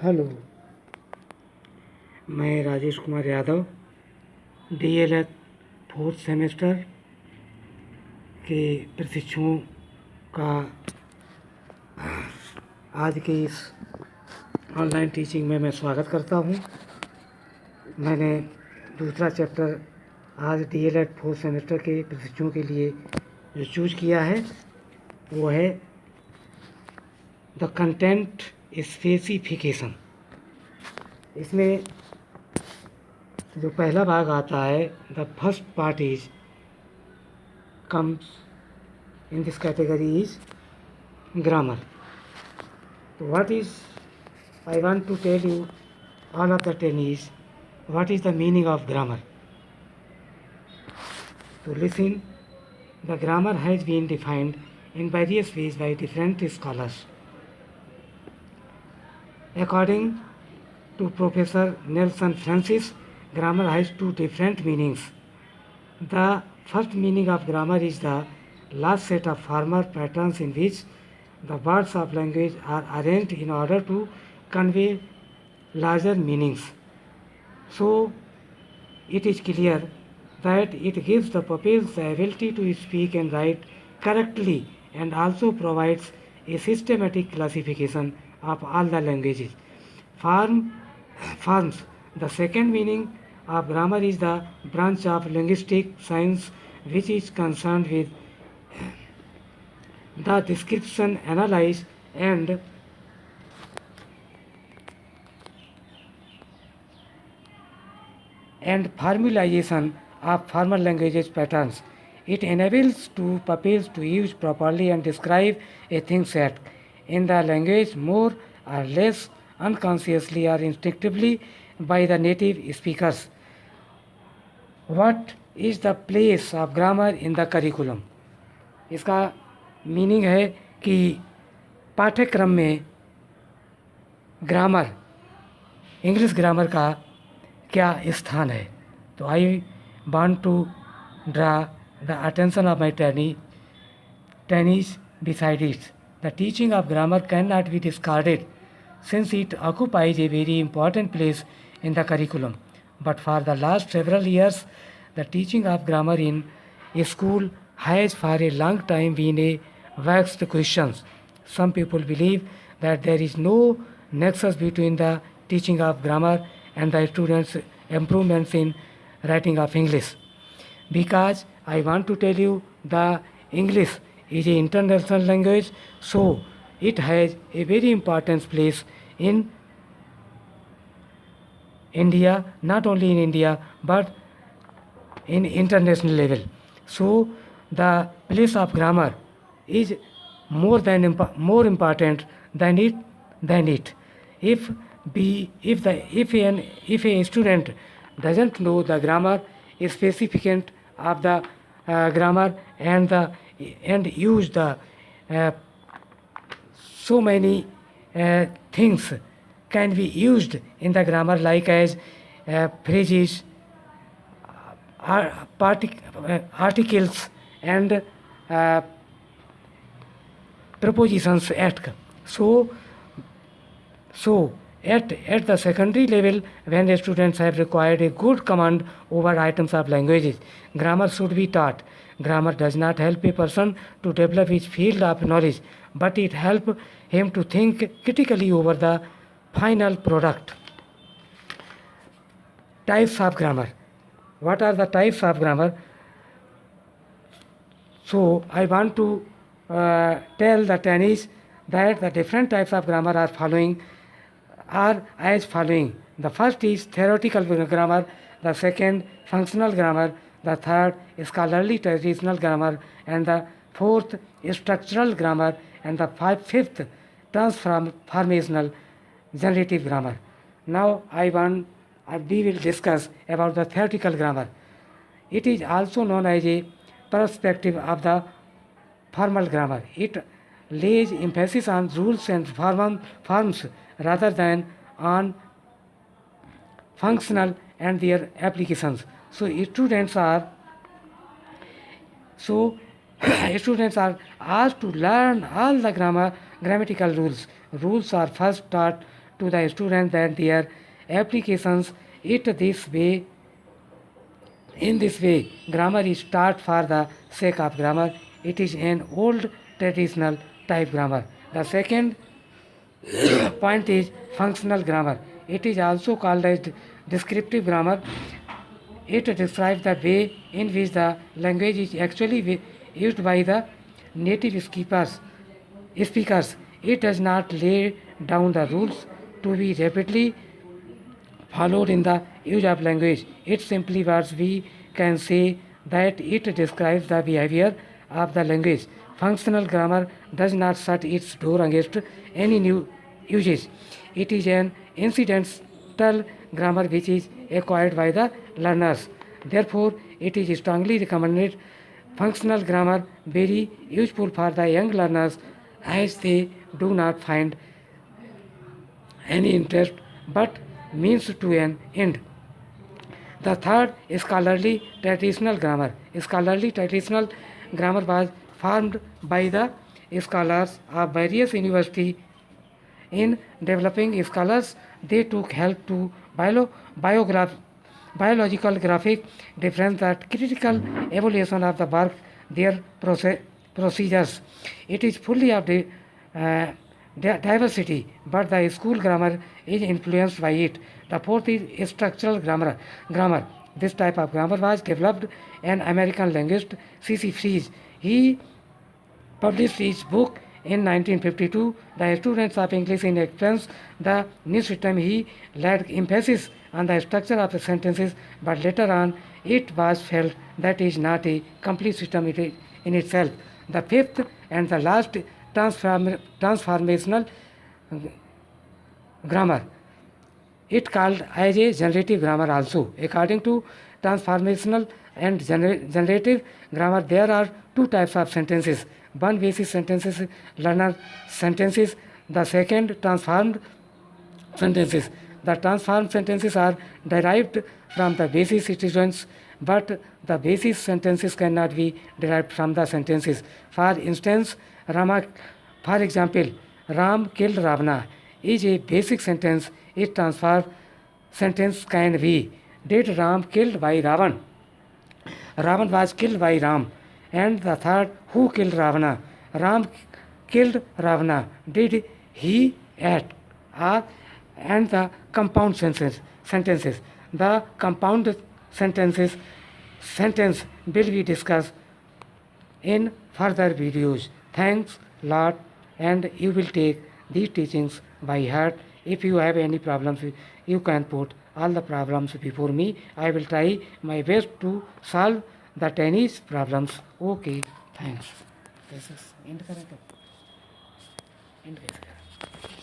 Hello. मैं Rajesh Kumar Yadav DElEd fourth semester के प्रशिक्षुओं का आज के इस ऑनलाइन टीचिंग में मैं स्वागत करता हूं। मैंने दूसरा चैप्टर आज डीएलएड फोर्थ सेमेस्टर के प्रशिक्षुओं के लिए जो चूज किया है वो है द कंटेंट स्पेसिफिकेशन। इसमें जो पहला भाग आता है, the first part is comes in this category is grammar. So what is, I want to tell you all of the 10 is what is the meaning of grammar. So listen, the grammar has been defined in various ways by different scholars. According to Professor Nelson Francis, grammar has two different meanings. The first meaning of grammar is the last set of formal patterns in which the words of language are arranged in order to convey larger meanings. So, it is clear that it gives the pupils the ability to speak and write correctly and also provides a systematic classification of all the languages. Form, Forms. The second meaning of grammar is the branch of linguistic science which is concerned with the description, analysis, and formalization of formal languages patterns. It enables two pupils to use properly and describe a thing said in the language more or less unconsciously or instinctively by the native speakers. What is the place of grammar in the curriculum? इसका meaning है कि पाठ्यक्रम में grammar, English grammar का क्या स्थान है. तो I want to draw the attention of my trainees beside it. The teaching of grammar cannot be discarded since it occupies a very important place in the curriculum. But for the last several years, the teaching of grammar in a school has for a long time been a vexed question. Some people believe that there is no nexus between the teaching of grammar and the students' improvements in writing of English. Because I want to tell you the English is an international language, so it has a very important place in India, not only in India but in international level. So the place of grammar is more important than it. If a student doesn't know the grammar specificant of the grammar and use the uh, so many things can be used in the grammar like as phrases, articles and uh, prepositions at. So at the secondary level, when the students have required a good command over items of languages, grammar should be taught. Grammar does not help a person to develop his field of knowledge, but it helps him to think critically over the final product. Types of grammar. What are the types of grammar? So I want to tell the trainees that the different types of grammar are as following. The first is theoretical grammar, the second functional grammar, the third scholarly traditional grammar, and the fourth structural grammar, and the fifth transformational generative grammar. Now we will discuss about the theoretical grammar. It is also known as a perspective of the formal grammar. It lays emphasis on rules and forms rather than on functional and their applications. So so students are asked to learn all the grammatical rules. Rules are first taught to the student that their applications it this way. In this way, grammar is taught for the sake of grammar. It is an old traditional type grammar. The second point is functional grammar. It is also called as descriptive grammar. It describes the way in which the language is actually used by the native speakers. It does not lay down the rules to be rapidly followed in the use of language. It simply words we can say that it describes the behavior of the language. Functional grammar does not shut its door against any new usage. It is an incidental grammar which is acquired by the learners. Therefore, it is strongly recommended. Functional grammar very useful for the young learners as they do not find any interest but means to an end. The third, scholarly traditional grammar. Scholarly traditional grammar was formed by the scholars of various universities. In developing scholars, they took help to biological graphic difference that critical evaluation of the work, their procedures. It is fully of the diversity, but the school grammar is influenced by it. The fourth is structural grammar. This type of grammar was developed an American linguist, C.C. Fries. He published his book in 1952. The students of English in explains the new system. He laid emphasis on the structure of the sentences, but later on it was felt that is not a complete system in itself. The fifth and the last transformational grammar. It called as a generative grammar also. According to transformational and generative grammar, there are two types of sentences. One basic sentences, learner sentences. The second transformed sentences. The transformed sentences are derived from the basic citizens, but the basic sentences cannot be derived from the sentences. For instance, for example, Ram killed Ravana is a basic sentence. Its transformed sentence can be, did Ram killed by Ravan? Ravan was killed by Ram. And the third, who killed Ravana? Ram killed Ravana. Did he act? And the compound sentences. The compound sentence will be discussed in further videos. Thanks lot, and you will take these teachings by heart. If you have any problems, you can put all the problems before me. I will try my best to solve the tennis problems. Okay, thanks. This is end करें क्या? End कैसे करें?